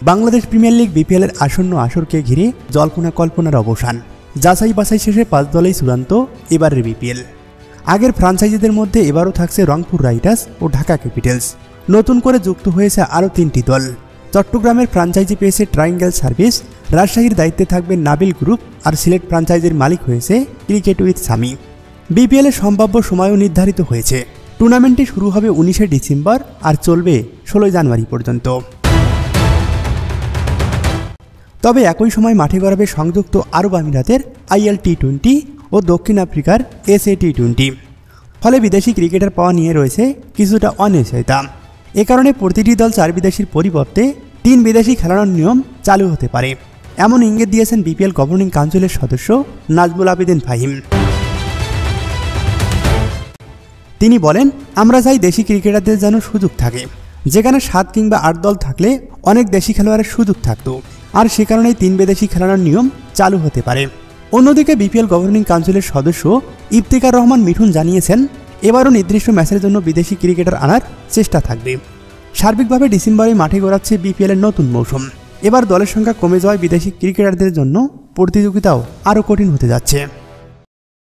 Bangladesh premier league BPL এর আসন্ন আসরকে ঘিরে জল্পনা কল্পনার অবসান। যাচাই বাছাই শেষে 5 দলেই চূড়ান্ত এবারের বিপিএল। আগের ফ্রাঞ্চাইজিদের মধ্যে এবারও থাকছে রংপুর রাইডার্স ও ঢাকা ক্যাপিটালস। নতুন করে যুক্ত হয়েছে আরও 3টি দল। চট্টগ্রামের ফ্রাঞ্চাইজি পেয়েছে ট্রায়াঙ্গেল সার্ভিস, রাজশাহীর দায়িত্বে থাকবে নাবিল গ্রুপ, আর সিলেট ফ্রাঞ্চাইজির মালিক হয়েছে ক্রিকেট উইথ সামি। বিপিএল এর সম্ভাব্য সময়ও নির্ধারিত হয়েছে। টুর্নামেন্টটি শুরু হবে 19শে ডিসেম্বর আর চলবে 16 জানুয়ারি পর্যন্ত। তবে একই সময় মাঠে গড়াবে সংযুক্ত আরব আমিরাতের IL T20 ও দক্ষিণ আফ্রিকার SA T20। ফলে বিদেশি ক্রিকেটার পাওয়া নিয়ে রয়েছে কিছুটা অনিশ্চয়তা। এ কারণে প্রতিটি দল 4 বিদেশির পরিবর্তে 3 বিদেশি খেলানোর নিয়ম চালু হতে পারে, এমন ইঙ্গিত দিয়েছেন বিপিএল গভর্নিং কাউন্সিলের সদস্য নাজমুল আবেদিন ফাহিম। তিনি বলেন, আমরা চাই দেশি ক্রিকেটারদের যেন সুযোগ থাকে। যেখানে 7 কিংবা 8 দল থাকলে অনেক দেশি খেলোয়াড়ের সুযোগ থাকত, আর সে কারণেই 3 বিদেশি খেলানোর নিয়ম চালু হতে পারে। অন্যদিকে বিপিএল গভর্নিং কাউন্সিলের সদস্য ইফতিকার রহমান মিঠুন জানিয়েছেন, এবারও নির্দিষ্ট ম্যাচের জন্য বিদেশি ক্রিকেটার আনার চেষ্টা থাকবে। সার্বিকভাবে ডিসেম্বরে মাঠে গড়াচ্ছে বিপিএল এর নতুন মৌসুম। এবার দলের সংখ্যা কমে যাওয়ায় বিদেশি ক্রিকেটারদের জন্য প্রতিযোগিতাও আরও কঠিন হতে যাচ্ছে।